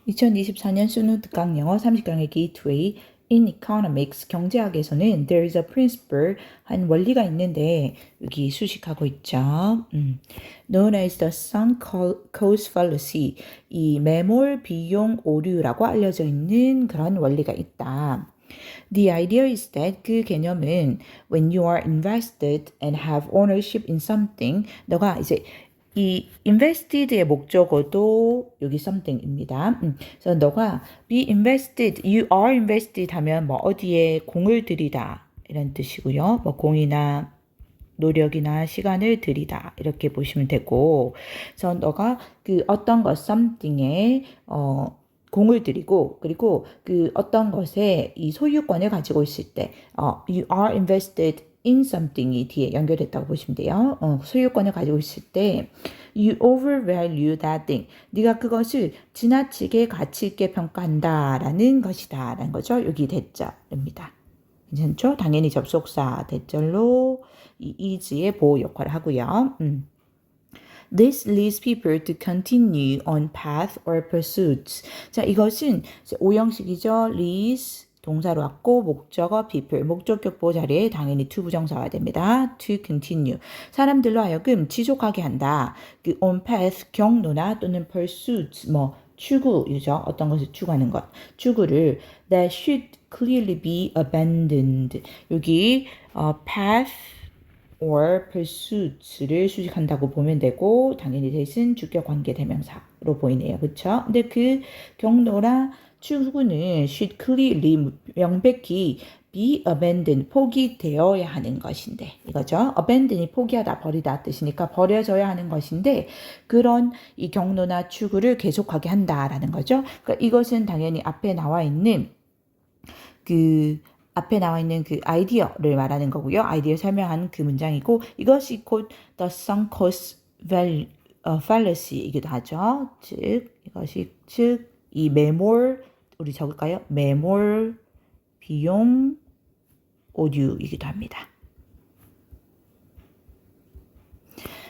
2024년 수능 특강 영어 30강의 게이트웨이 in economics 경제학에서는 there is a principle 한 원리가 있는데 여기 수식하고 있죠. known as the sunk cost fallacy 이 매몰 비용 오류라고 알려져 있는 그런 원리가 있다. The idea is that 그 개념은 when you are invested and have ownership in something 너가 이제 이 invested의 목적어도 여기 something입니다. 그래서 너가 be invested, you are invested 하면 뭐 어디에 공을 들이다 이런 뜻이고요. 뭐 공이나 노력이나 시간을 들이다 이렇게 보시면 되고, 그래서 너가 그 어떤 것 something에 공을 들이고 그리고 그 어떤 것에 이 소유권을 가지고 있을 때 you are invested in something이 뒤에 연결됐다고 보시면 돼요. 소유권을 가지고 있을 때 you overvalue that thing. 네가 그것을 지나치게 가치 있게 평가한다라는 것이다 라는 거죠. 여기 대절입니다. 괜찮죠? 당연히 접속사 대절로 이 is의 보호 역할을 하고요. This leads people to continue on path or pursuits. 자, 이것은 오형식이죠. leads 동사로 왔고 목적어 people 목적격 보호 자리에 당연히 to 부정사 와야 됩니다. to continue 사람들로 하여금 지속하게 한다. 그 on path 경로나 또는 pursuits 뭐 추구죠. 어떤 것을 추구하는 것. 추구를 that should clearly be abandoned. 여기 path or pursuits를 수식한다고 보면 되고 당연히 대신 주격 관계 대명사로 보이네요. 그렇죠? 근데 그 경로나 추구는 should clearly 명백히 be abandoned 포기되어야 하는 것인데 이거죠. abandon이 포기하다 버리다 뜻이니까 버려져야 하는 것인데 그런 이 경로나 추구를 계속하게 한다라는 거죠. 그러니까 이것은 당연히 앞에 나와 있는 그 아이디어를 말하는 거고요. 아이디어 설명한 그 문장이고 이것이 곧 the sunk cost fallacy이기도 하죠. 즉 이 매몰 우리 적을까요? 매몰 비용 오류이기도 합니다.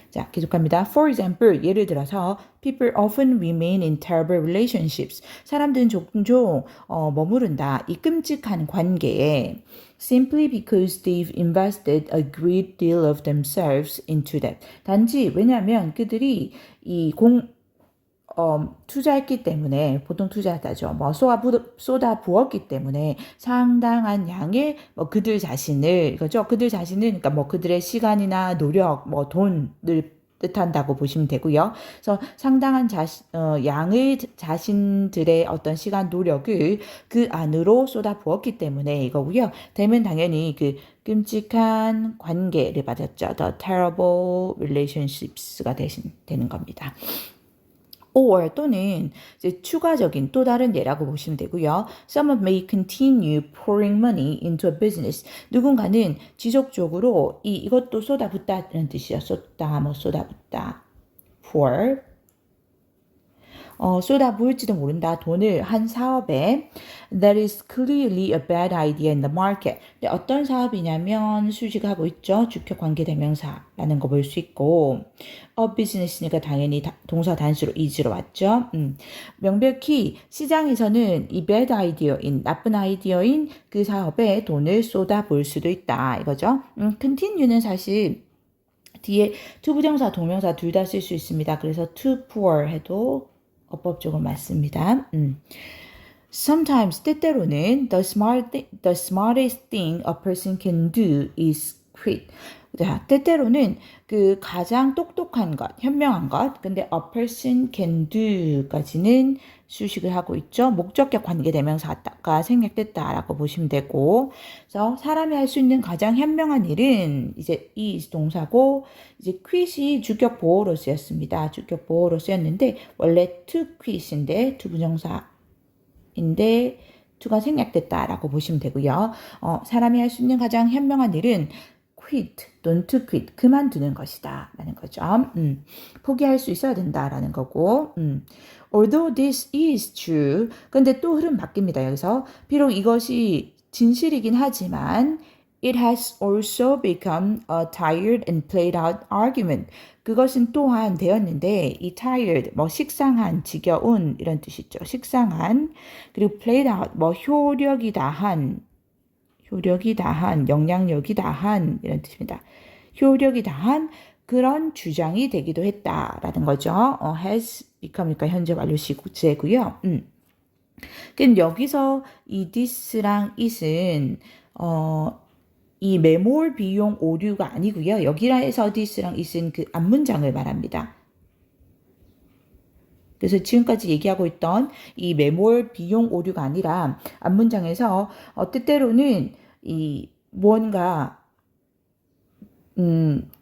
자, 계속합니다. For example, 예를 들어서 people often remain in terrible relationships. 사람들은 종종 머무른다. 이 끔찍한 관계에 simply because they've invested a great deal of themselves into that. 단지 왜냐하면 그들이 투자했기 때문에 보통 투자하다죠. 뭐 쏟아 부었기 때문에 상당한 양의 뭐 그들 자신을 그죠? 그들 자신을 그러니까 뭐 그들의 시간이나 노력, 뭐 돈을 뜻한다고 보시면 되고요. 그래서 상당한 양의 자신들의 어떤 시간 노력을 그 안으로 쏟아 부었기 때문에 이거고요. 되면 당연히 그 끔찍한 관계를 받았죠. The terrible relationships가 되는 겁니다. or 또는 이제 추가적인 또 다른 예라고 보시면 되고요. Someone may continue pouring money into a business. 누군가는 지속적으로 이것도 쏟아붓다는 뜻이에요. 쏟아붓다. pour 쏟아부을지도 모른다. 돈을 한 사업에 that is clearly a bad idea in the market. 근데 어떤 사업이냐면 수식하고 있죠. 주격 관계 대명사라는 거 볼 수 있고 a business니까 당연히 동사 단수로 is로 왔죠. 명백히 시장에서는 이 bad idea인 나쁜 아이디어인 그 사업에 돈을 쏟아부을 수도 있다. 이거죠. continue는 사실 뒤에 to 부정사 동명사 둘 다 쓸 수 있습니다. 그래서 to pour 해도 어법적으로 맞습니다. Sometimes 때때로는 the smartest thing a person can do is quit. 자, 때때로는 그 가장 똑똑한 것, 현명한 것, 근데 a person can do까지는 수식을 하고 있죠. 목적격 관계 대명사가 생략됐다라고 보시면 되고, 그래서 사람이 할 수 있는 가장 현명한 일은 이제 이 동사고, 이제 quit이 주격 보호로 쓰였습니다. 주격 보호로 쓰였는데 원래 to quit인데 to 부정사인데 to가 생략됐다라고 보시면 되고요. 사람이 할 수 있는 가장 현명한 일은 quit 또는 to quit 그만두는 것이다 라는 거죠. 포기할 수 있어야 된다라는 거고 although this is true 근데 또 흐름 바뀝니다. 여기서 비록 이것이 진실이긴 하지만 It has also become a tired and played out argument. 그것은 또한 되었는데 이 tired 뭐 식상한, 지겨운 이런 뜻이죠. 식상한. 그리고 played out 뭐 효력이 다한, 영향력이 다한 이런 뜻입니다. 효력이 다한 그런 주장이 되기도 했다라는 거죠. has become니까 현재 완료 시제고요. 그럼 여기서 이 this랑 it은 이 매몰 비용 오류가 아니고요. 여기라에서 this랑 it은 그 앞문장을 말합니다. 그래서 지금까지 얘기하고 있던 이 매몰 비용 오류가 아니라 앞문장에서 때때로는 이 무언가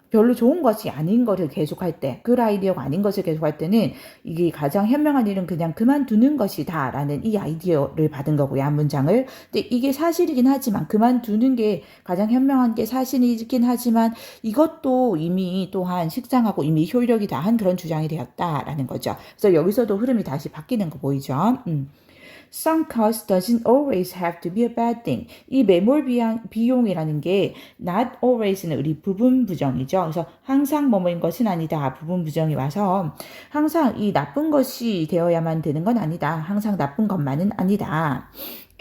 별로 좋은 것이 아닌 것을 계속할 때, 그 아이디어가 아닌 것을 계속할 때는 이게 가장 현명한 일은 그냥 그만두는 것이다 라는 이 아이디어를 받은 거고요, 한 문장을. 근데 이게 사실이긴 하지만, 그만두는 게 가장 현명한 게 사실이긴 하지만 이것도 이미 또한 식상하고 이미 효력이 다한 그런 주장이 되었다라는 거죠. 그래서 여기서도 흐름이 다시 바뀌는 거 보이죠? Sunk cost doesn't always have to be a bad thing. 이 매몰 비용이라는 게 not always는 우리 부분 부정이죠. 그래서 항상 뭐뭐인 것은 아니다. 부분 부정이 와서 항상 이 나쁜 것이 되어야만 되는 건 아니다. 항상 나쁜 것만은 아니다.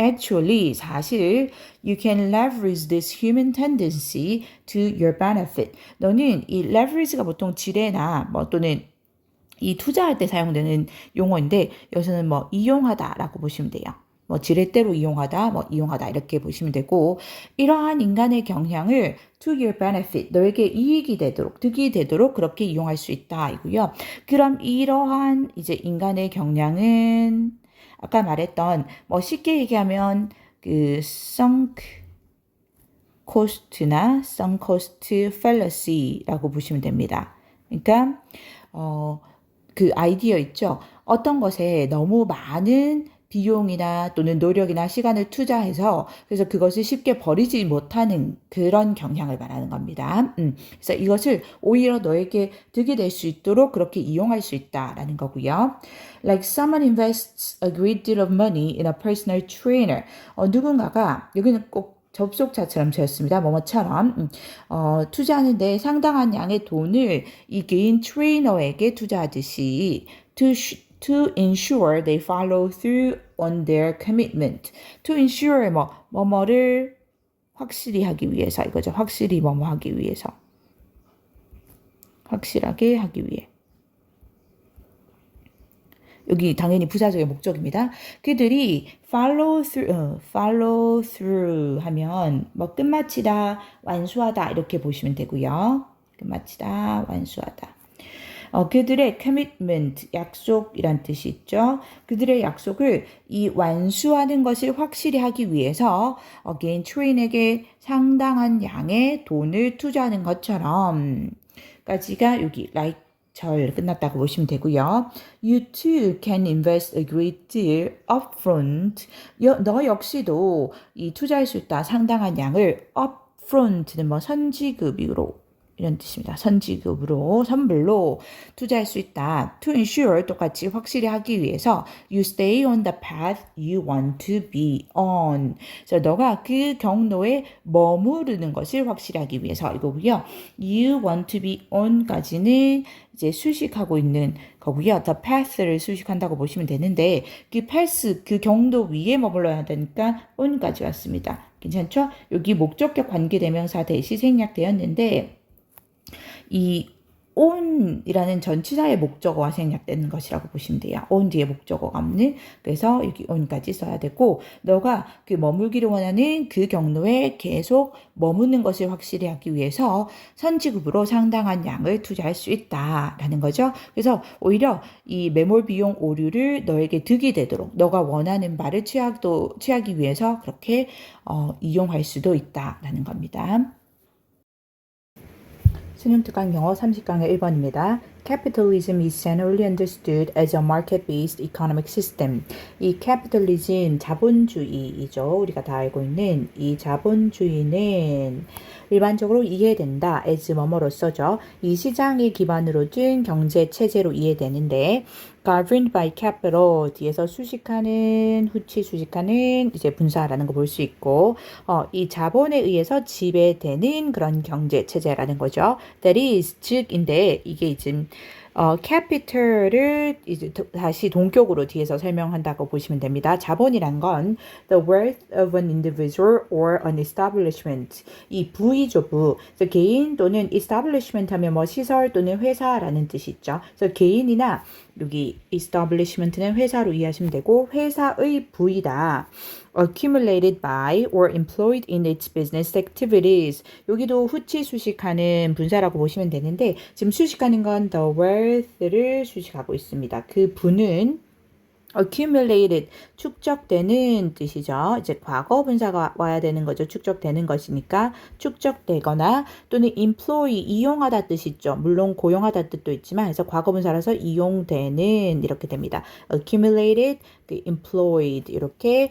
Actually, 사실 you can leverage this human tendency to your benefit. 너는 이 leverage가 보통 지뢰나 뭐 또는 이 투자할 때 사용되는 용어인데 여기서는 뭐 이용하다라고 보시면 돼요. 뭐 지렛대로 이용하다, 뭐 이용하다 이렇게 보시면 되고 이러한 인간의 경향을 to your benefit, 너에게 이익이 되도록, 득이 되도록 그렇게 이용할 수 있다 이고요. 그럼 이러한 이제 인간의 경향은 아까 말했던 뭐 쉽게 얘기하면 그 sunk cost나 sunk cost fallacy라고 보시면 됩니다. 그러니까 그 아이디어 있죠. 어떤 것에 너무 많은 비용이나 또는 노력이나 시간을 투자해서 그래서 그것을 쉽게 버리지 못하는 그런 경향을 말하는 겁니다. 그래서 이것을 오히려 너에게 득이 될 수 있도록 그렇게 이용할 수 있다라는 거고요. Like someone invests a great deal of money in a personal trainer. 누군가가 여기는 꼭 접속자처럼 되었습니다. 뭐뭐처럼 투자하는데 상당한 양의 돈을 이 개인 트레이너에게 투자하듯이 to ensure they follow through on their commitment. to ensure 뭐뭐를 확실히 하기 위해서 이거죠. 확실히 뭐뭐 하기 위해서. 확실하게 하기 위해. 여기 당연히 부사적의 목적입니다. 그들이 follow through 하면 뭐 끝마치다, 완수하다 이렇게 보시면 되고요. 끝마치다, 완수하다. 그들의 commitment, 약속이란 뜻이 있죠. 그들의 약속을 이 완수하는 것을 확실히 하기 위해서 개인 트레인에게 상당한 양의 돈을 투자하는 것처럼 까지가 여기 like 절 끝났다고 보시면 되고요. You too can invest a great deal upfront. 너 역시도 이 투자할 수 있다. 상당한 양을 upfront는 뭐 선지급으로 이런 뜻입니다. 선지급으로 선불로 투자할 수 있다. To ensure 똑같이 확실히 하기 위해서 you stay on the path you want to be on. 그래서 너가 그 경로에 머무르는 것을 확실히 하기 위해서 이거고요. You want to be on까지는 이제 수식하고 있는 거고요. The path를 수식한다고 보시면 되는데 그 path 그 경로 위에 머물러야 되니까 on까지 왔습니다. 괜찮죠? 여기 목적격 관계대명사 대시 생략되었는데 이 on이라는 전치사의 목적어가 생략되는 것이라고 보시면 돼요. on 뒤에 목적어가 없는. 그래서 여기 on까지 써야 되고 너가 그 머물기를 원하는 그 경로에 계속 머무는 것을 확실히 하기 위해서 선지급으로 상당한 양을 투자할 수 있다라는 거죠. 그래서 오히려 이 매몰 비용 오류를 너에게 득이 되도록 너가 원하는 바를 취하기 위해서 그렇게 이용할 수도 있다라는 겁니다. 수능 특강 영어 30강의 1번입니다. Capitalism is generally understood as a market-based economic system. 이 capitalism, 자본주의이죠. 우리가 다 알고 있는 이 자본주의는 일반적으로 이해된다. as 뭐뭐로서죠. 이 시장이 기반으로 둔 경제 체제로 이해되는데 governed by capital 뒤에서 수식하는 후치 수식하는 이제 분사라는 거 볼 수 있고 이 자본에 의해서 지배되는 그런 경제 체제라는 거죠. That is 즉인데 이게 이제 capital을 이제 다시 동격으로 뒤에서 설명한다고 보시면 됩니다. 자본이란 건 the wealth of an individual or an establishment. 이 부이죠, 부. 그래서 개인 또는 establishment 하면 뭐 시설 또는 회사라는 뜻이 있죠. 그래서 개인이나 여기 establishment는 회사로 이해하시면 되고 회사의 부이다. accumulated by or employed in its business activities. 여기도 후치 수식하는 분사라고 보시면 되는데 지금 수식하는 건 the wealth를 수식하고 있습니다. 그 부는 accumulated 축적되는 뜻이죠. 이제 과거 분사가 와야 되는 거죠. 축적되는 것이니까 축적되거나 또는 employ 이용하다 뜻이 있죠. 물론 고용하다 뜻도 있지만 그래서 과거 분사라서 이용되는 이렇게 됩니다. accumulated, employed 이렇게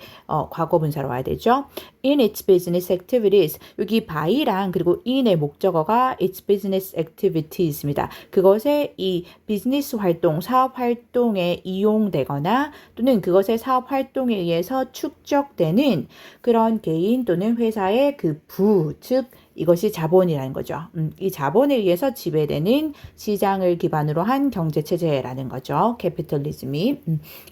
과거 분사로 와야 되죠. in its business activities 여기 by랑 그리고 in의 목적어가 its business activities입니다. 그것에 이 비즈니스 활동, 사업 활동에 이용되거나 또는 그것의 사업 활동에 의해서 축적되는 그런 개인 또는 회사의 그 부, 즉 이것이 자본이라는 거죠. 이 자본에 의해서 지배되는 시장을 기반으로 한 경제체제라는 거죠. 캐피털리즘이.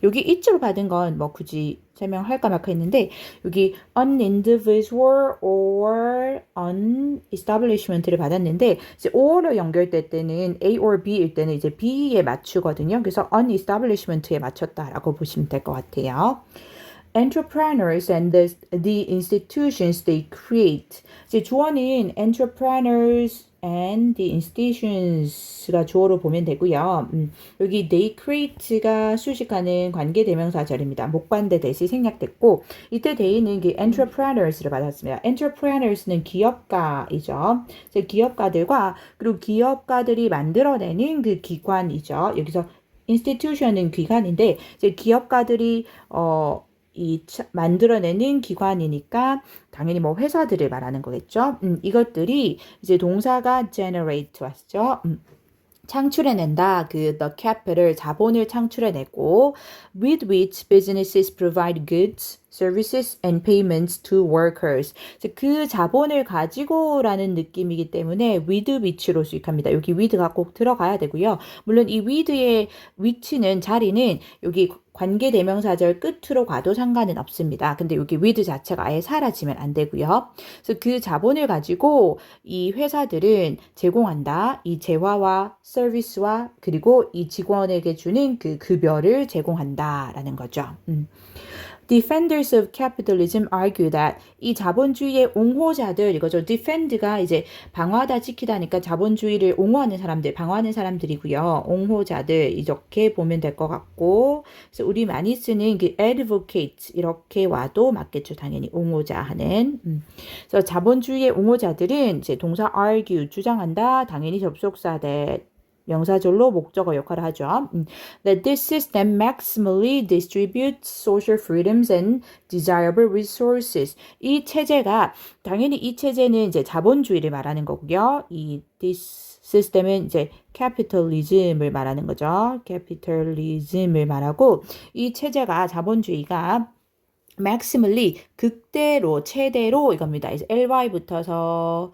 여기 이쪽으로 받은 건 뭐 굳이 설명할까 말까 했는데 여기 an individual or an establishment를 받았는데 이제 or로 연결될 때는 A or B일 때는 이제 B에 맞추거든요. 그래서 an establishment에 맞췄다라고 보시면 될 것 같아요. Entrepreneurs and the institutions they create. 이제 주어는 entrepreneurs and the institutions가 주어로 보면 되고요. 여기 they create가 수식하는 관계대명사절입니다. 목반대 대시 생략됐고 이때 they는 entrepreneurs를 받았습니다. entrepreneurs는 기업가이죠. 기업가들과 그리고 기업가들이 만들어내는 그 기관이죠. 여기서 institution은 기관인데 이제 기업가들이 만들어내는 기관이니까 당연히 뭐 회사들을 말하는 거겠죠. 이것들이 이제 동사가 generate 왔죠. 창출해낸다. the capital, 자본을 창출해내고 with which businesses provide goods, services and payments to workers. 그 자본을 가지고라는 느낌이기 때문에 with which로 수익합니다. 여기 with가 꼭 들어가야 되고요. 물론 이 with의 위치는 자리는 여기 관계대명사절 끝으로 가도 상관은 없습니다. 근데 여기 with 자체가 아예 사라지면 안 되고요. 그래서 그 자본을 가지고 이 회사들은 제공한다. 이 재화와 서비스와 그리고 이 직원에게 주는 그 급여를 제공한다라는 거죠. Defenders of capitalism argue that 이 자본주의의 옹호자들 이거죠. defend가 이제 방어하다 지키다니까 자본주의를 옹호하는 사람들, 방어하는 사람들이고요. 옹호자들 이렇게 보면 될 것 같고 그래서 우리 많이 쓰는 그 advocate 이렇게 와도 맞겠죠. 당연히 옹호자 하는. 그래서 자본주의의 옹호자들은 이제 동사 argue 주장한다. 당연히 접속사 that 명사절로 목적어 역할을 하죠. That this system maximally distributes social freedoms and desirable resources. 이 체제가 당연히 이 체제는 이제 자본주의를 말하는 거고요. 이 this system은 이제 capitalism을 말하는 거죠. capitalism을 말하고 이 체제가 자본주의가 maximally 극대로 최대로 이겁니다. 이제 ly 붙어서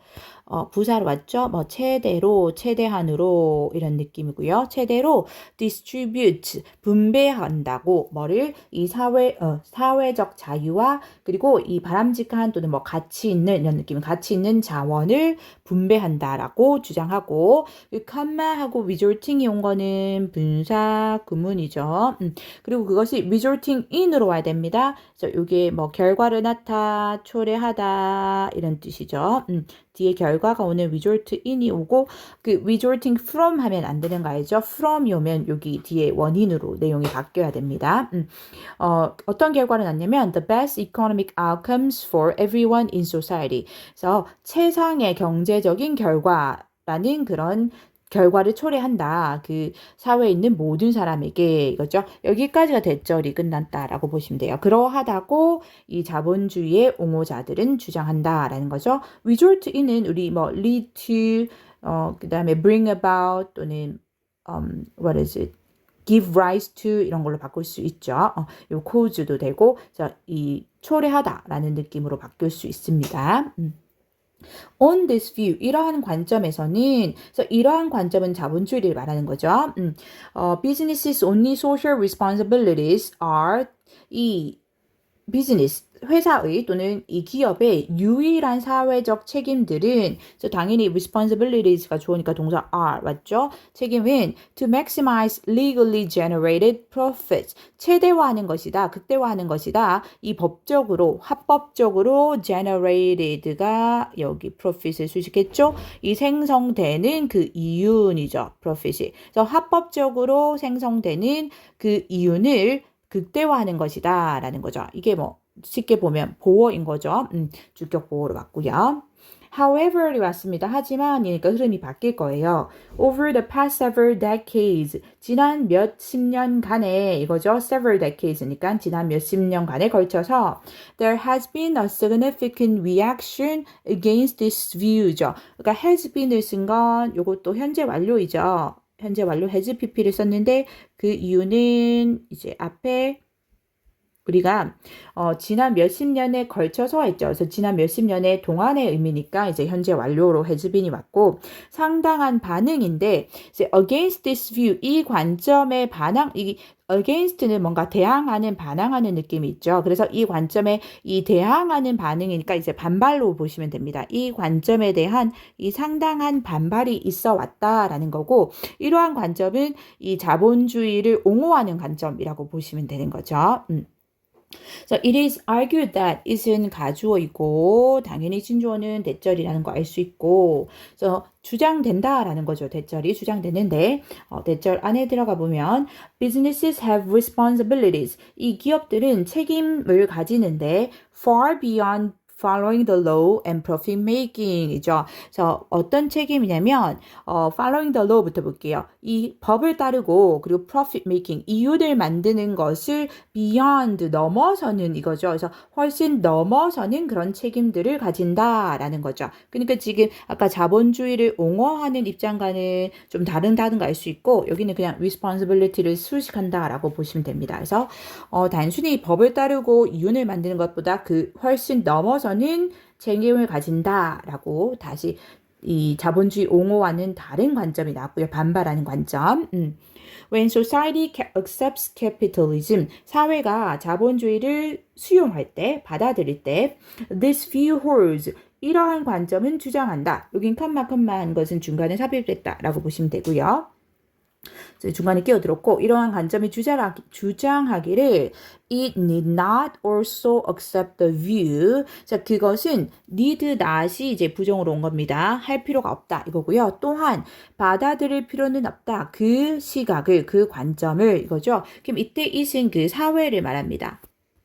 부사로 왔죠? 뭐 최대로, 최대한으로 이런 느낌이고요. 최대로 distribute 분배한다고 뭐를 이 사회적 자유와 그리고 이 바람직한 또는 뭐 가치 있는 이런 느낌, 가치 있는 자원을 분배한다라고 주장하고 comma하고 resulting이 온 거는 분사 구문이죠. 그리고 그것이 resulting in으로 와야 됩니다. 그래서 이게 뭐 결과를 초래하다 이런 뜻이죠. 뒤에 결과가 오는 result in이 오고 그 resulting from 하면 안 되는 거 알죠? from이 오면 여기 뒤에 원인으로 내용이 바뀌어야 됩니다. 어떤 결과를 낳냐면 the best economic outcomes for everyone in society. 그래서 최상의 경제적인 결과라는 그런 결과를 초래한다. 그 사회에 있는 모든 사람에게 이거죠. 여기까지가 대절이 끝났다라고 보시면 돼요. 그러하다고 이 자본주의의 옹호자들은 주장한다라는 거죠. result in은 우리 뭐 lead to 그다음에 bring about 또는 what is it? give rise to 이런 걸로 바꿀 수 있죠. 요 cause도 되고 이 초래하다라는 느낌으로 바뀔 수 있습니다. On this view, 이러한 관점에서는, 그래서 이러한 관점은 자본주의를 말하는 거죠. Business's only social responsibilities are 이 비즈니스, 회사의 또는 이 기업의 유일한 사회적 책임들은 당연히 responsibilities가 좋으니까 동사 are 맞죠? 책임은 to maximize legally generated profits 최대화하는 것이다, 극대화하는 것이다. 이 법적으로 합법적으로 generated가 여기 profit을 수식했죠? 이 생성되는 그 이윤이죠, profit이. 그래서 합법적으로 생성되는 그 이윤을 극대화하는 것이다 라는 거죠. 이게 뭐 쉽게 보면 보어인 거죠. 주격 보어로 맞고요. However이 왔습니다. 하지만 그러니까 흐름이 바뀔 거예요. Over the past several decades 지난 몇십 년간에 이거죠. Several decades니까 지난 몇십 년간에 걸쳐서 there has been a significant reaction against this view죠. 그러니까 has been을 쓴 건 요것도 현재 완료이죠. 현재 완료 has pp를 썼는데 그 이유는 이제 앞에 우리가 지난 몇십 년에 걸쳐서 했죠. 그래서 지난 몇십 년의 동안의 의미니까 이제 현재 완료로 has been이 왔고 상당한 반응인데 이제 against this view 이 관점의 반항 이 against는 뭔가 대항하는 반항하는 느낌이 있죠. 그래서 이 관점에 이 대항하는 반응이니까 이제 반발로 보시면 됩니다. 이 관점에 대한 이 상당한 반발이 있어 왔다라는 거고 이러한 관점은 이 자본주의를 옹호하는 관점이라고 보시면 되는 거죠. So it is argued that it은 가주어이고 당연히 진주어는 대절이라는 거 알 수 있고 그래서 주장된다라는 거죠. 대절이 주장되는데 대절 안에 들어가 보면 businesses have responsibilities 이 기업들은 책임을 가지는데 far beyond following the law and profit making이죠. 그래서 어떤 책임이냐면 following the law부터 볼게요. 이 법을 따르고 그리고 profit making 이윤을 만드는 것을 beyond 넘어서는 이거죠. 그래서 훨씬 넘어서는 그런 책임들을 가진다라는 거죠. 그러니까 지금 아까 자본주의를 옹호하는 입장과는 좀 다른가 알 수 있고 여기는 그냥 responsibility를 수식한다라고 보시면 됩니다. 그래서 단순히 법을 따르고 이윤을 만드는 것보다 그 훨씬 넘어서는 책임을 가진다라고 다시 이 자본주의 옹호와는 다른 관점이 나왔고요. 반발하는 관점. When society accepts capitalism, 사회가 자본주의를 수용할 때, 받아들일 때, this view holds, 이러한 관점은 주장한다. 여긴 컴마한 것은 중간에 삽입됐다라고 보시면 되고요. 중간에 끼어들었고 이러한 관점이 주장하기를 it need not also accept the view. 자, 그것은 need not이 이제 부정으로 온 겁니다. 할 필요가 없다 이거고요. 또한 받아들일 필요는 없다. 그 시각을 그 관점을 이거죠. 그럼 이때 it은 그 사회를 말합니다.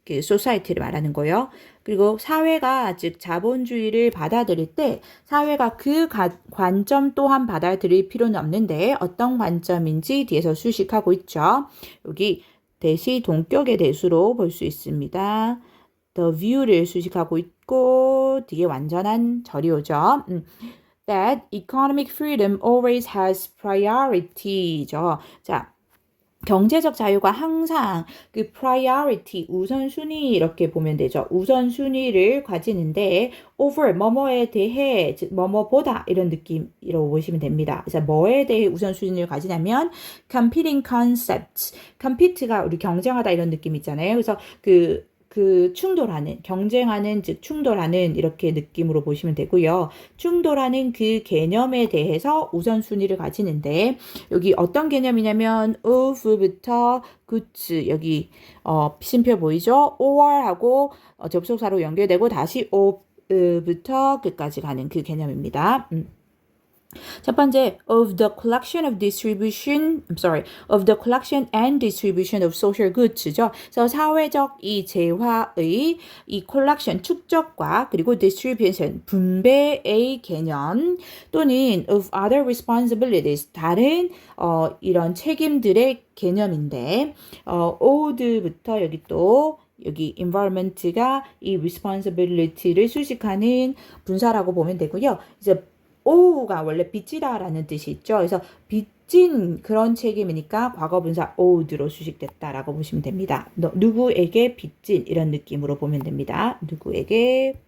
그 society를 말하는 거예요. 그리고 사회가 즉 자본주의를 받아들일 때 사회가 그 관점 또한 받아들일 필요는 없는데 어떤 관점인지 뒤에서 수식하고 있죠. 여기 대시 동격의 대수로 볼 수 있습니다. The view를 수식하고 있고 뒤에 완전한 절이오죠. That economic freedom always has priority죠. 자. 경제적 자유가 항상 그 priority, 우선순위 이렇게 보면 되죠. 우선순위를 가지는데 over, 뭐뭐에 대해, 즉 뭐뭐보다 이런 느낌이라고 보시면 됩니다. 그래서 뭐에 대해 우선순위를 가지냐면 competing concepts, compete가 우리 경쟁하다 이런 느낌 있잖아요. 그래서 그 충돌하는, 경쟁하는, 즉 충돌하는 이렇게 느낌으로 보시면 되고요. 충돌하는 그 개념에 대해서 우선순위를 가지는데 여기 어떤 개념이냐면 of부터 goods, 여기 쉼표 보이죠? or하고 접속사로 연결되고 다시 of부터 끝까지 가는 그 개념입니다. 첫 번째, of the collection of distribution, of the collection and distribution of social goods죠. 그래서 사회적 이 재화의 이 collection, 축적과 그리고 distribution, 분배의 개념 또는 of other responsibilities, 다른 이런 책임들의 개념인데, old부터 여기 environment가 이 responsibility를 수식하는 분사라고 보면 되고요. 이제 ow가 원래 빚지다라는 뜻이 있죠. 그래서 빚진 그런 책임이니까 과거분사 owed로 수식됐다라고 보시면 됩니다. 누구에게 빚진 이런 느낌으로 보면 됩니다. 누구에게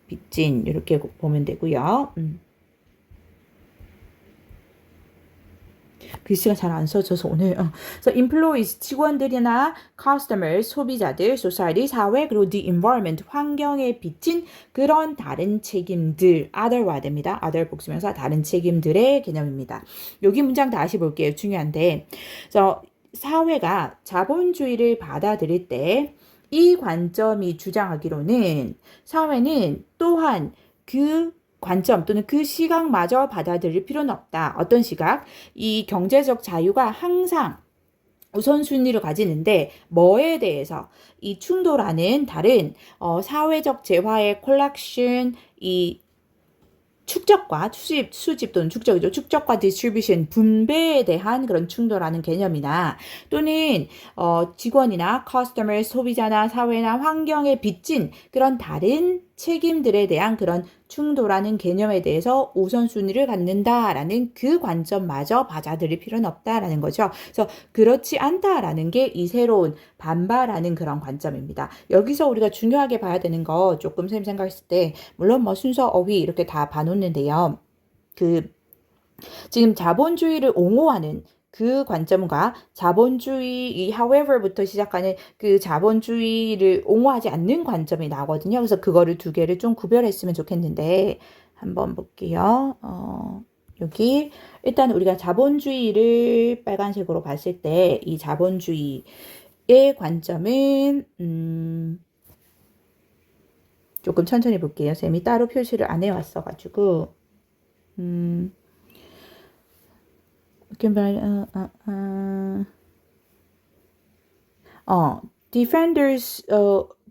빚진 이렇게 보면 되고요. 글씨가 잘 안 써져서 오늘 그래서 employees 직원들이나 customers 소비자들, society 사회 그리고 the environment 환경에 비친 그런 다른 책임들 other와 됩니다. other 복수명사 다른 책임들의 개념입니다. 여기 문장 다시 볼게요. 중요한데 그래서 사회가 자본주의를 받아들일 때 이 관점이 주장하기로는 사회는 또한 그 관점 또는 그 시각마저 받아들일 필요는 없다. 어떤 시각? 이 경제적 자유가 항상 우선순위를 가지는데 뭐에 대해서 이 충돌하는 다른 사회적 재화의 콜렉션, 이 축적과 수집 또는 축적이죠. 축적과 디스트리뷰션, 분배에 대한 그런 충돌하는 개념이나 또는 직원이나 커스터머, 소비자나 사회나 환경에 빚진 그런 다른 책임들에 대한 그런 충돌하는 개념에 대해서 우선순위를 갖는다라는 그 관점마저 받아들일 필요는 없다라는 거죠. 그래서 그렇지 않다라는 게 이 새로운 반발하는 그런 관점입니다. 여기서 우리가 중요하게 봐야 되는 거 조금 쌤 생각했을 때 물론 뭐 순서 어휘 이렇게 다 봐놓는데요. 지금 자본주의를 옹호하는 그 관점과 자본주의 이 however부터 시작하는 그 자본주의를 옹호하지 않는 관점이 나거든요. 그래서 그거를 두 개를 좀 구별했으면 좋겠는데 한번 볼게요. 여기 일단 우리가 자본주의를 빨간색으로 봤을 때 이 자본주의의 관점은 조금 천천히 볼게요. 쌤이 따로 표시를 안 해왔어가지고 defenders,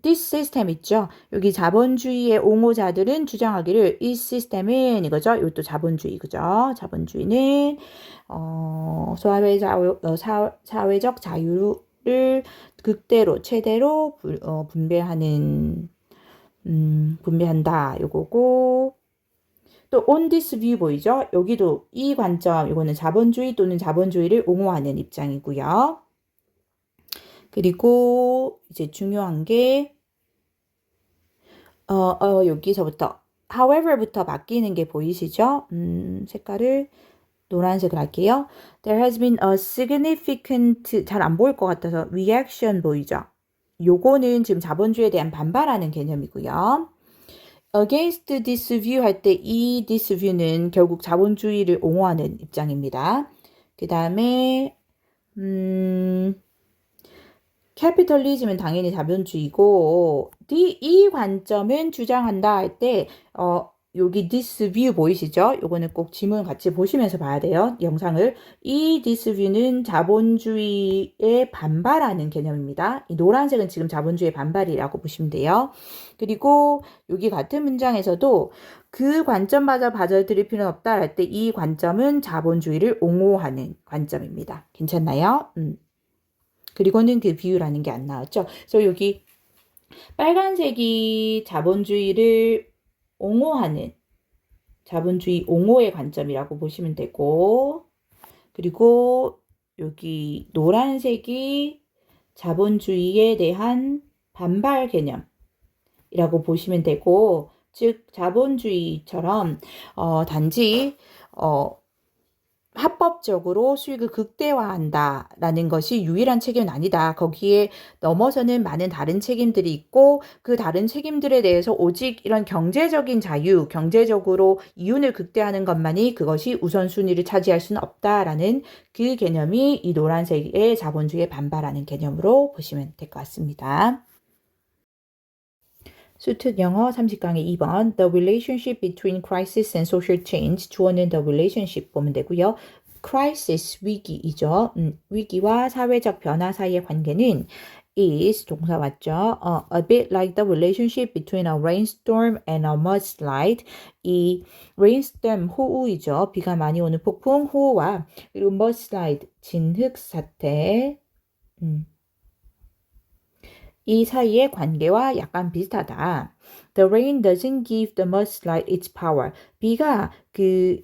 this system 있죠. 여기 자본주의의 옹호자들은 주장하기를 이 시스템은 이거죠. 이것도 자본주의, 그죠? 자본주의는 사회적 자유를 극대로 최대로 분배한다. 요거고. 또 on this view 보이죠? 여기도 이 관점, 이거는 자본주의 또는 자본주의를 옹호하는 입장이고요. 그리고 이제 중요한 게 여기서부터 however부터 바뀌는 게 보이시죠? 색깔을 노란색을 할게요. There has been a significant 잘 안 보일 것 같아서 reaction 보이죠? 요거는 지금 자본주의에 대한 반발하는 개념이고요. against this view 할 때 이 this view는 결국 자본주의를 옹호하는 입장입니다. 그 다음에 캐피털리즘은 당연히 자본주의고 이 관점은 주장한다 할 때 여기 this view 보이시죠? 요거는 꼭 지문 같이 보시면서 봐야 돼요. 영상을. 이 this view는 자본주의에 반발하는 개념입니다. 이 노란색은 지금 자본주의의 반발이라고 보시면 돼요. 그리고 여기 같은 문장에서도 그 관점마저 받아들일 필요는 없다 할 때 이 관점은 자본주의를 옹호하는 관점입니다. 괜찮나요? 그리고는 그 비유라는 게 안 나왔죠. 그래서 여기 빨간색이 자본주의를 옹호하는 자본주의 옹호의 관점이라고 보시면 되고 그리고 여기 노란색이 자본주의에 대한 반발 개념이라고 보시면 되고 즉 자본주의처럼 단지 합법적으로 수익을 극대화한다라는 것이 유일한 책임은 아니다. 거기에 넘어서는 많은 다른 책임들이 있고 그 다른 책임들에 대해서 오직 이런 경제적인 자유, 경제적으로 이윤을 극대화하는 것만이 그것이 우선순위를 차지할 수는 없다라는 그 개념이 이 노란색의 자본주의에 반발하는 개념으로 보시면 될 것 같습니다. 수특 영어 30강의 2번 The relationship between crisis and social change 주어는 the relationship 보면 되고요. crisis 위기이죠. 위기와 사회적 변화 사이의 관계는 is 동사 맞죠? A bit like the relationship between a rainstorm and a mudslide. 이 rainstorm 호우이죠. 비가 많이 오는 폭풍 호우와 그리고 mudslide 진흙 사태. 이 사이의 관계와 약간 비슷하다. The rain doesn't give the mudslide its power. 비가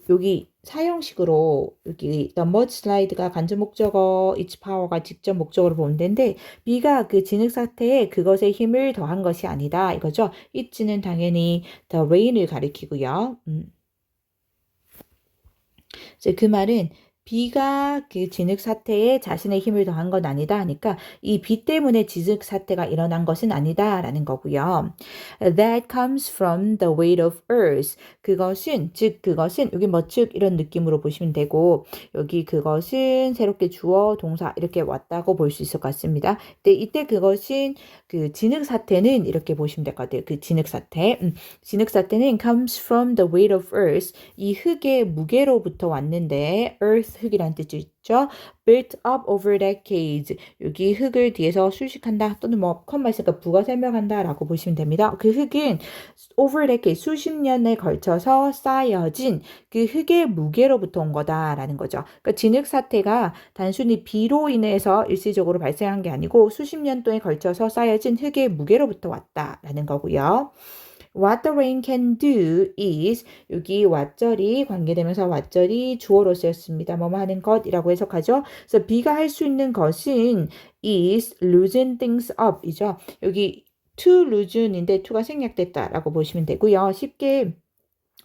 여기 사형식으로 여기 the mudslide가 간접 목적어 its power가 직접 목적어로 보면 되는데 비가 그 진흙 사태에 그것의 힘을 더한 것이 아니다. 이거죠. it는 당연히 the rain을 가리키고요. 이제 그 말은 비가 그 진흙 사태에 자신의 힘을 더한 건 아니다 하니까 이 비 때문에 진흙 사태가 일어난 것은 아니다라는 거고요. That comes from the weight of earth. 그것은 여기 즉 이런 느낌으로 보시면 되고 여기 그것은 새롭게 주어 동사 이렇게 왔다고 볼 수 있을 것 같습니다. 근데 이때 그것은 그 진흙 사태는 이렇게 보시면 될 것 같아요. 그 진흙 사태. 진흙 사태는 comes from the weight of earth. 이 흙의 무게로부터 왔는데 earth 흙이란 뜻이 있죠. built up over decades. 여기 흙을 뒤에서 수식한다 또는 뭐 컴마 있으니까 부가 설명한다라고 보시면 됩니다. 그 흙은 over decades 수십 년에 걸쳐서 쌓여진 그 흙의 무게로부터 온 거다라는 거죠. 그러니까 진흙 사태가 단순히 비로 인해서 일시적으로 발생한 게 아니고 수십 년 동에 걸쳐서 쌓여진 흙의 무게로부터 왔다라는 거고요. What the rain can do is 여기 what절이 관계되면서 what절이 주어로 쓰였습니다. 뭐뭐 하는 것이라고 해석하죠. 그래서 비가 할 수 있는 것은 is loosen things up 이죠. 여기 to loosen인데 to가 생략됐다라고 보시면 되고요. 쉽게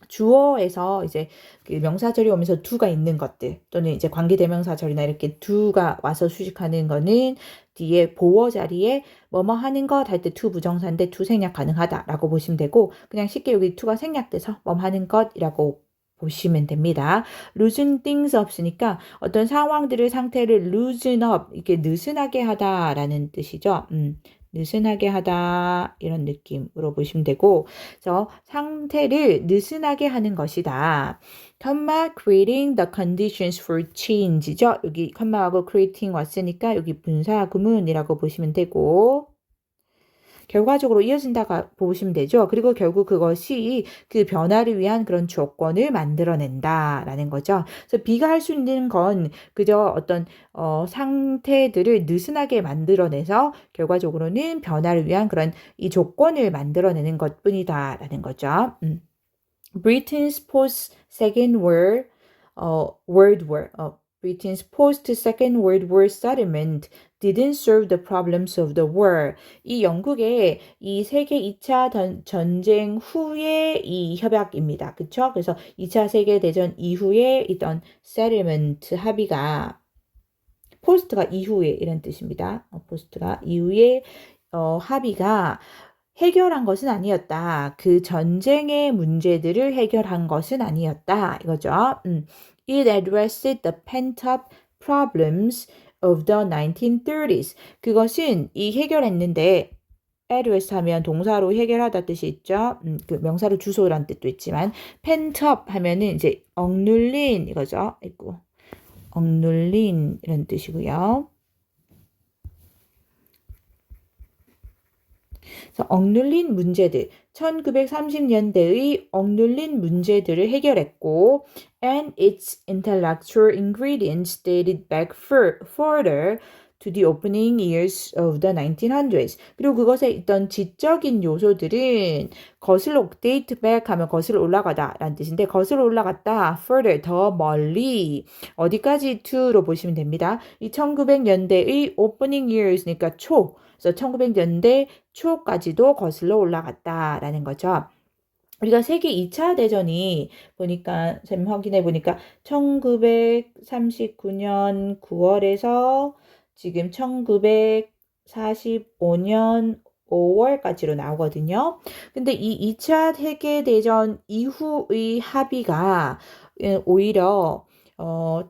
주어에서 이제 그 명사절이 오면서 do가 있는 것들 또는 이제 관계대명사절이나 이렇게 do가 와서 수식하는 거는 뒤에 보어 자리에 뭐뭐 하는 것 할 때 to 부정사인데 to 생략 가능하다라고 보시면 되고 그냥 쉽게 여기 to가 생략돼서 뭐뭐 하는 것이라고 보시면 됩니다. loosen things up으니까 어떤 상황들의 상태를 loosen up 이렇게 느슨하게 하다라는 뜻이죠. 느슨하게 하다 이런 느낌으로 보시면 되고 그래서 상태를 느슨하게 하는 것이다. 컴마 creating the conditions for change죠. 여기 컴마하고 creating 왔으니까 여기 분사 구문이라고 보시면 되고 결과적으로 이어진다가 보시면 되죠. 그리고 결국 그것이 그 변화를 위한 그런 조건을 만들어낸다라는 거죠. 그래서 비가 할 수 있는 건 그저 어떤 상태들을 느슨하게 만들어내서 결과적으로는 변화를 위한 그런 이 조건을 만들어내는 것뿐이다라는 거죠. Britain's post-Second World War, Britain's post-Second World War settlement didn't serve the problems of the war. 이 영국의 이 세계 2차 전쟁 후의 이 협약입니다. 그쵸? 그래서 2차 세계대전 이후에 있던 settlement 합의가 포스트가 이후에 이런 뜻입니다. 포스트가 이후에 합의가 해결한 것은 아니었다. 그 전쟁의 문제들을 해결한 것은 아니었다. 이거죠. It addressed the pent-up problems of the 1930s. 그것은 이 해결했는데 address 하면 동사로 해결하다 뜻이 있죠. 그 명사로 주소란 뜻도 있지만 pent-up 하면은 이제 억눌린 이거죠. 아이고. 억눌린 이런 뜻이고요. 그래서 억눌린 문제들, 1930년대의 억눌린 문제들을 해결했고 and its intellectual ingredients dated back further to the opening years of the 1900s. 그리고 그것에 있던 지적인 요소들은 거슬러 date back 하면 거슬러 올라가다 라는 뜻인데 거슬러 올라갔다 further 더 멀리 어디까지 to로 보시면 됩니다. 이 1900년대의 opening years니까 초 그래서 1900년대 초까지도 거슬러 올라갔다라는 거죠. 우리가 세계 2차 대전이 보니까 쌤 확인해 보니까 1939년 9월에서 지금 1945년 5월까지로 나오거든요. 근데 이 2차 세계대전 이후의 합의가 오히려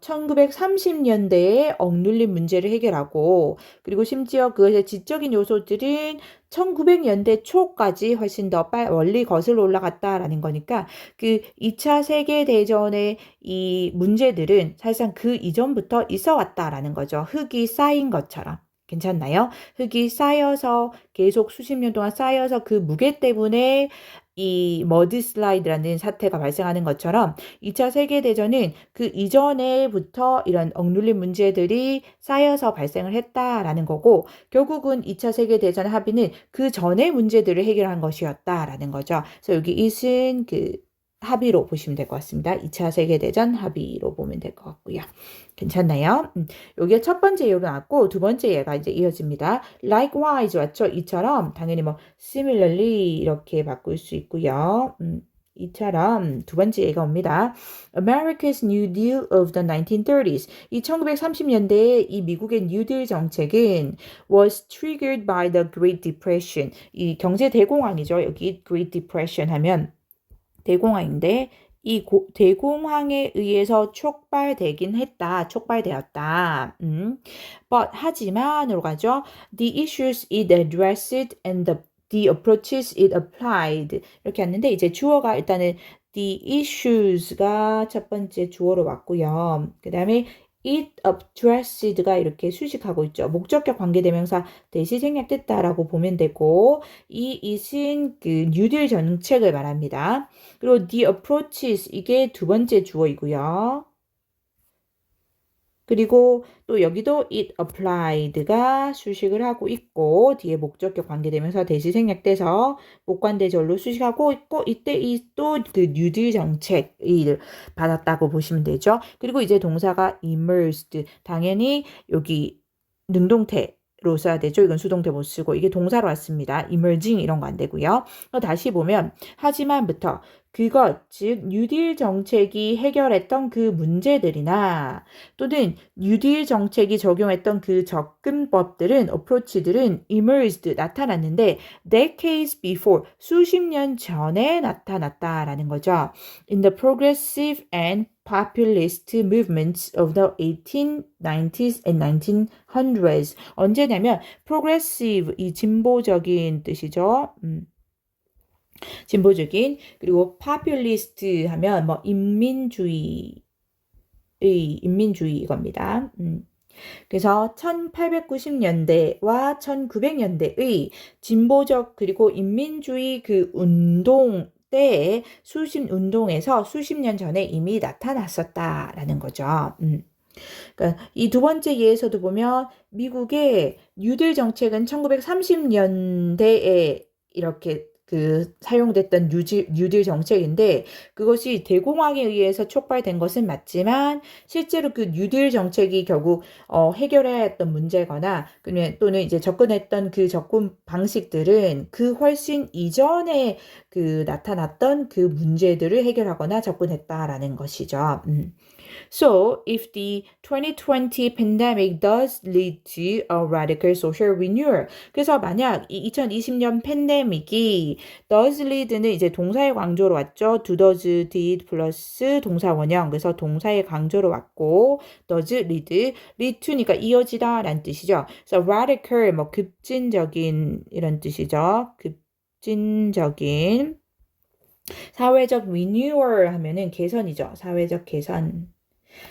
1930년대에 억눌린 문제를 해결하고 그리고 심지어 그것의 지적인 요소들은 1900년대 초까지 훨씬 더 멀리 거슬러 올라갔다라는 거니까 그 2차 세계대전의 이 문제들은 사실상 그 이전부터 있어 왔다라는 거죠. 흙이 쌓인 것처럼. 괜찮나요? 흙이 쌓여서 계속 수십 년 동안 쌓여서 그 무게 때문에 이 머드 슬라이드라는 사태가 발생하는 것처럼 2차 세계대전은 그 이전에부터 이런 억눌린 문제들이 쌓여서 발생을 했다라는 거고 결국은 2차 세계대전 합의는 그 전의 문제들을 해결한 것이었다라는 거죠. 그래서 여기 it은 그 합의로 보시면 될 것 같습니다. 2차 세계대전 합의로 보면 될 것 같고요. 괜찮나요? 여기에 첫 번째 예로 나왔고 두 번째 예가 이제 이어집니다. likewise 왔죠? 이처럼 당연히 뭐 similarly 이렇게 바꿀 수 있고요. 이처럼 두 번째 예가 옵니다. America's New Deal of the 1930s. 이 1930년대의 이 미국의 뉴딜 정책은 was triggered by the Great Depression. 이 경제 대공황이죠. 여기 Great Depression 하면 대공황인데 이 대공황에 의해서 촉발되었다. But 하지만으로 가죠. The issues it addressed and the approaches it applied 이렇게 왔는데 이제 주어가 일단은 the issues가 첫 번째 주어로 왔고요. 그 다음에 it addressed가 이렇게 수식하고 있죠. 목적격 관계대명사 대시 생략됐다라고 보면 되고 이 it은 그 뉴딜 정책을 말합니다. 그리고 the approaches 이게 두 번째 주어이고요. 그리고 또 여기도 it applied가 수식을 하고 있고 뒤에 목적격 관계대명사 대시 생략돼서 목관대절로 수식하고 있고 이때 이 또 그 뉴딜 정책을 받았다고 보시면 되죠. 그리고 이제 동사가 immersed 당연히 여기 능동태로 써야 되죠. 이건 수동태 못 쓰고 이게 동사로 왔습니다. emerging 이런 거 안 되고요. 다시 보면 하지만부터 그것, 즉 뉴딜 정책이 해결했던 그 문제들이나 또는 뉴딜 정책이 적용했던 그 접근법들은 어프로치들은 emerged 나타났는데 decades before 수십 년 전에 나타났다라는 거죠. In the progressive and populist movements of the 1890s and 1900s 언제냐면 progressive 이 진보적인 뜻이죠. 진보적인 그리고 populist 하면 뭐 인민주의 이겁니다. 그래서 1890년대와 1900년대의 진보적 그리고 인민주의 그 운동 때에 운동에서 수십 년 전에 이미 나타났었다라는 거죠. 그러니까 이 두 번째 예에서도 보면 미국의 뉴딜 정책은 1930년대에 이렇게 그 사용됐던 뉴딜 정책인데 그것이 대공황에 의해서 촉발된 것은 맞지만 실제로 그 뉴딜 정책이 결국 해결해야 했던 문제거나 또는 이제 접근했던 그 접근 방식들은 그 훨씬 이전에 그 나타났던 그 문제들을 해결하거나 접근했다라는 것이죠. So, if the 2020 pandemic does lead to a radical social renewal, 그래서 만약 이 2020년 팬데믹이 does lead는 이제 동사의 강조로 왔죠. do, does, did 플러스 동사 원형. 그래서 동사의 강조로 왔고 does lead to니까 이어지다 라는 뜻이죠. 그래서 radical 뭐 급진적인 이런 뜻이죠. 급진적인 사회적 renewal 하면은 개선이죠. 사회적 개선.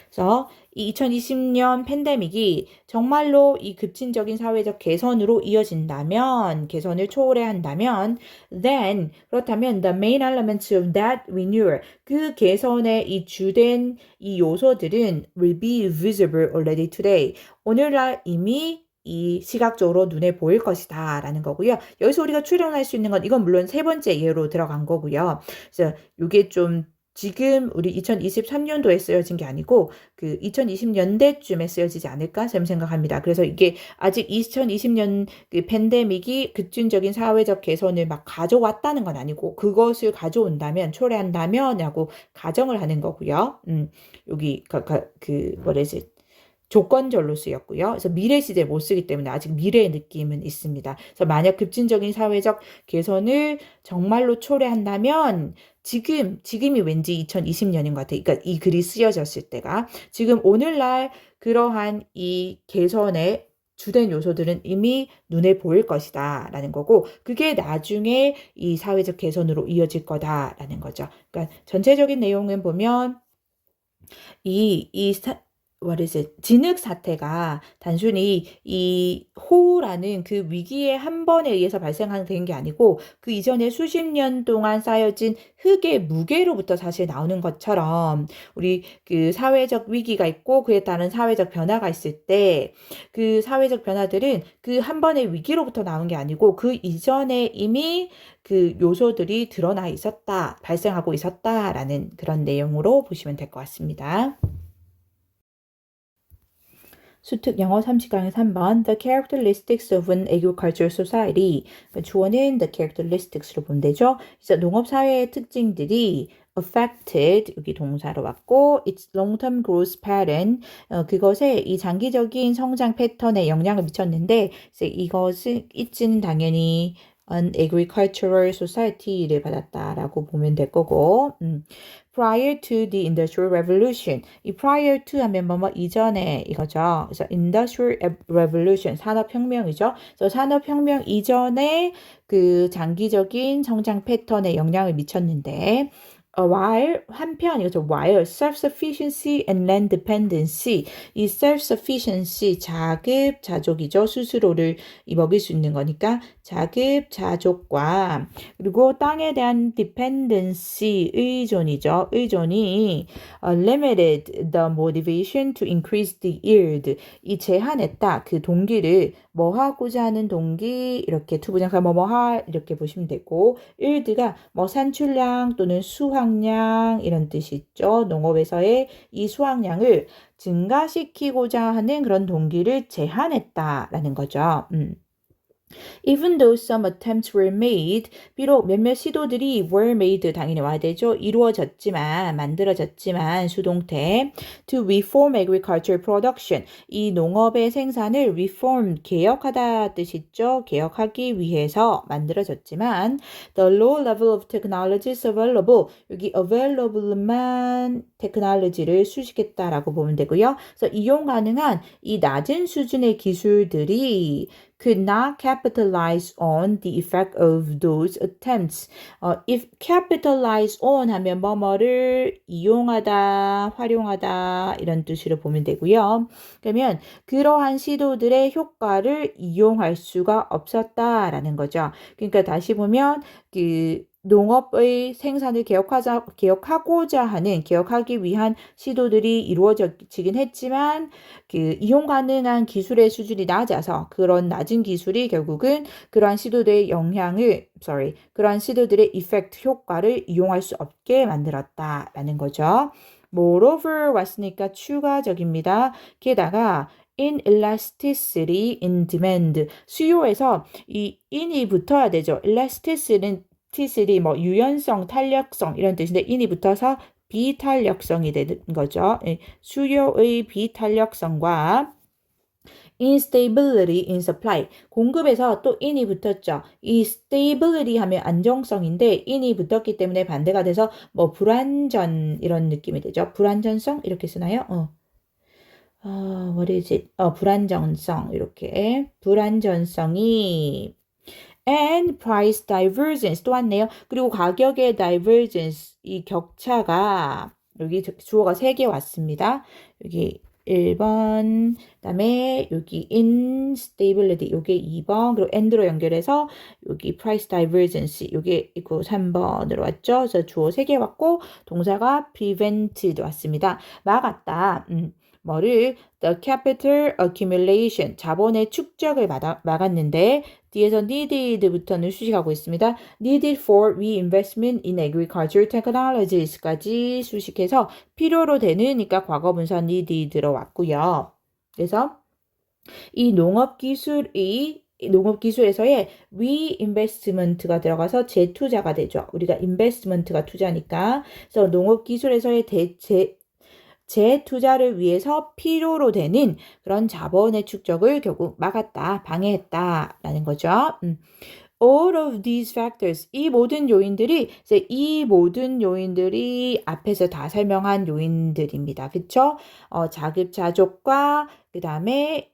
그래서 이 2020년 팬데믹이 정말로 이 급진적인 사회적 개선으로 이어진다면, 개선을 초래한다면, then 그렇다면 the main elements of that renewal, 그 개선의 이 주된 이 요소들은 will be visible already today. 오늘날 이미 이 시각적으로 눈에 보일 것이다 라는 거고요. 여기서 우리가 추론할 수 있는 건 이건 물론 세 번째 예로 들어간 거고요. 그래서 이게 좀 지금 우리 2023년도에 쓰여진 게 아니고 그 2020년대쯤에 쓰여지지 않을까 저는 생각합니다. 그래서 이게 아직 2020년 그 팬데믹이 급진적인 사회적 개선을 막 가져왔다는 건 아니고 그것을 가져온다면 초래한다면 하고 가정을 하는 거고요. 여기 뭐래지 조건절로 쓰였고요. 그래서 미래 시제에 못 쓰기 때문에 아직 미래의 느낌은 있습니다. 그래서 만약 급진적인 사회적 개선을 정말로 초래한다면 지금이 왠지 2020년인 것 같아요. 그러니까 이 글이 쓰여졌을 때가 지금 오늘날 그러한 이 개선의 주된 요소들은 이미 눈에 보일 것이다 라는 거고 그게 나중에 이 사회적 개선으로 이어질 거다라는 거죠. 그러니까 전체적인 내용은 보면 what is it? 진흙 사태가 단순히 이 호우라는 그 위기의 한 번에 의해서 발생한 게 아니고 그 이전에 수십 년 동안 쌓여진 흙의 무게로부터 사실 나오는 것처럼 우리 그 사회적 위기가 있고 그에 따른 사회적 변화가 있을 때 그 사회적 변화들은 그 한 번의 위기로부터 나온 게 아니고 그 이전에 이미 그 요소들이 드러나 있었다, 발생하고 있었다라는 그런 내용으로 보시면 될 것 같습니다. 수특 영어 30강의 3번 The characteristics of an agricultural society 주어는 the characteristics로 보면 되죠. 그래서 농업사회의 특징들이 affected 여기 동사로 왔고 its long-term growth pattern 그것에 이 장기적인 성장 패턴에 영향을 미쳤는데 이것은 it은 당연히 an agricultural society를 받았다라고 보면 될 거고 prior to the industrial revolution 이 prior to 하면 뭐뭐 이전에 이거죠. 그래서 industrial revolution 산업혁명이죠. 그래서 산업혁명 이전에 그 장기적인 성장 패턴에 영향을 미쳤는데 while 한편 이거죠. while self-sufficiency and land dependency 이 self-sufficiency 자급자족이죠. 스스로를 먹일 수 있는 거니까 자급자족과 그리고 땅에 대한 dependency 의존이죠. 의존이 limited the motivation to increase the yield 이 제한했다. 그 동기를 뭐 하고자 하는 동기 이렇게 투부정사 뭐뭐하 이렇게 보시면 되고 yield가 뭐 산출량 또는 수확량 이런 뜻이 있죠. 농업에서의 이 수확량을 증가시키고자 하는 그런 동기를 제한했다라는 거죠. Even though some attempts were made, 비록 몇몇 시도들이 were made 당연히 와야 되죠. 이루어졌지만, 만들어졌지만 수동태 to reform agricultural production 이 농업의 생산을 reform 개혁하다 뜻이죠. 개혁하기 위해서 만들어졌지만 the low level of technologies available 여기 available만 테크놀로지를 수식했다라고 보면 되고요. 그래서 이용 가능한 이 낮은 수준의 기술들이 could not capitalize on the effect of those attempts. If capitalize on 하면 뭐뭐를 이용하다, 활용하다 이런 뜻으로 보면 되고요. 그러면 그러한 시도들의 효과를 이용할 수가 없었다라는 거죠. 그러니까 다시 보면 그 농업의 생산을 개혁하고자 하는, 개혁하기 위한 시도들이 이루어지긴 했지만, 그 이용 가능한 기술의 수준이 낮아서 그런 낮은 기술이 결국은 그러한 시도들의 그러한 시도들의 이펙트 효과를 이용할 수 없게 만들었다라는 거죠. Moreover 왔으니까 추가적입니다. 게다가 inelasticity in demand 수요에서 이 in이 붙어야 되죠. elastic는 뭐 유연성, 탄력성 이런 뜻인데 in이 붙어서 비탄력성이 되는 거죠. 수요의 비탄력성과 instability in supply. 공급에서 또 in이 붙었죠. 이 stability 하면 안정성인데 in이 붙었기 때문에 반대가 돼서 뭐 불완전 이런 느낌이 되죠. 불완전성 이렇게 쓰나요? what is it? 불안정성 이렇게 불안전성이 and price divergence 또 왔네요. 그리고 가격의 divergence 이 격차가 여기 주어가 3개 왔습니다. 여기 1번 그다음에 여기 instability 요게 2번 그리고 and로 연결해서 여기 price divergence 요게 있고 3번으로 왔죠. 그래서 주어 3개 왔고 동사가 prevented 왔습니다. 막았다. 뭐를 the capital accumulation 자본의 축적을 막았는데 뒤에서 needed부터는 수식하고 있습니다. needed for reinvestment in agricultural technologies까지 수식해서 필요로 되는니까 과거 분사 needed 들어왔고요. 그래서 이 농업 기술에서의 reinvestment가 들어가서 재투자가 되죠. 우리가 investment가 투자니까. 그래서 농업 기술에서의 재투자를 위해서 필요로 되는 그런 자본의 축적을 결국 막았다, 방해했다라는 거죠. All of these factors, 이 모든 요인들이 앞에서 다 설명한 요인들입니다. 그쵸? 자급자족과 그 다음에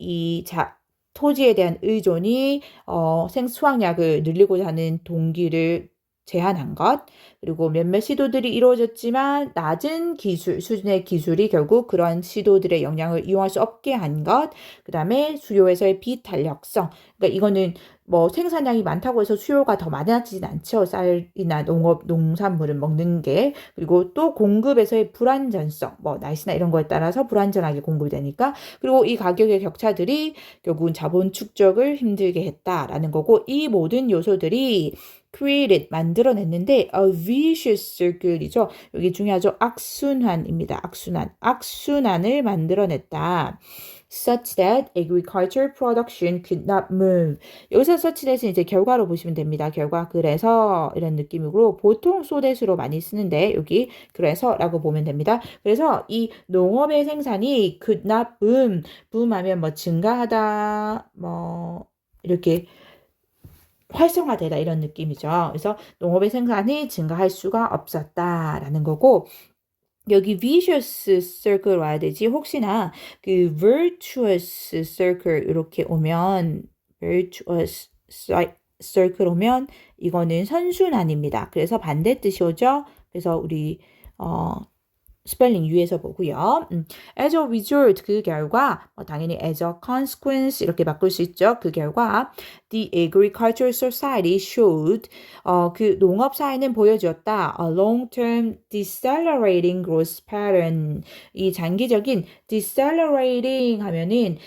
토지에 대한 의존이 수확량을 늘리고자 하는 동기를 제한한 것, 그리고 몇몇 시도들이 이루어졌지만 낮은 수준의 기술이 결국 그런 시도들의 영향을 이용할 수 없게 한 것, 그 다음에 수요에서의 비탄력성. 그러니까 이거는 뭐 생산량이 많다고 해서 수요가 더 많아지진 않죠. 쌀이나 농산물을 먹는 게. 그리고 또 공급에서의 불안전성, 뭐 날씨나 이런 거에 따라서 불안전하게 공급이 되니까. 그리고 이 가격의 격차들이 결국은 자본 축적을 힘들게 했다라는 거고, 이 모든 요소들이 created, 만들어냈는데 a vicious circle이죠. 여기 중요하죠. 악순환입니다. 악순환을 만들어냈다. such that agriculture production could not move. 여기서 such that은 이제 결과로 보시면 됩니다. 결과, 그래서 이런 느낌으로 보통 so that으로 많이 쓰는데 여기 그래서라고 보면 됩니다. 그래서 이 농업의 생산이 could not boom, boom하면 뭐 증가하다, 뭐 이렇게 활성화되다 이런 느낌이죠. 그래서 농업의 생산이 증가할 수가 없었다라는 거고, 여기 vicious circle 와야 되지. 혹시나 그 virtuous circle 이렇게 오면 virtuous circle 오면 이거는 선순환입니다. 그래서 반대 뜻이 오죠. 그래서 우리 스펠링 위에서 보고요. as a result, 그 결과, 당연히 as a consequence 이렇게 바꿀 수 있죠. 그 결과 the agricultural society showed, 그 농업사회는 보여주었다. a long-term decelerating growth pattern. 이 장기적인 decelerating 하면은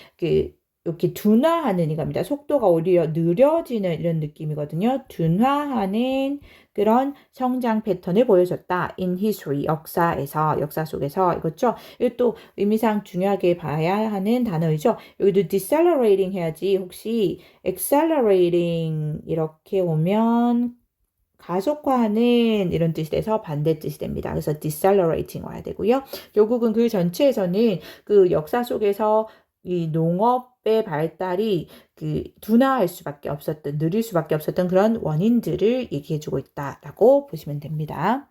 이렇게 둔화하는 이겁니다. 속도가 오히려 느려지는 이런 느낌이거든요. 둔화하는 그런 성장 패턴을 보여줬다. in history, 역사 속에서 이거죠. 이것도 의미상 중요하게 봐야 하는 단어이죠. 여기도 decelerating 해야지. 혹시 accelerating 이렇게 오면 가속화하는 이런 뜻이 돼서 반대 뜻이 됩니다. 그래서 decelerating 와야 되고요. 결국은 그 전체에서는 그 역사 속에서 이 농업의 발달이 둔화할 수밖에 없었던, 느릴 수밖에 없었던 그런 원인들을 얘기해주고 있다라고 보시면 됩니다.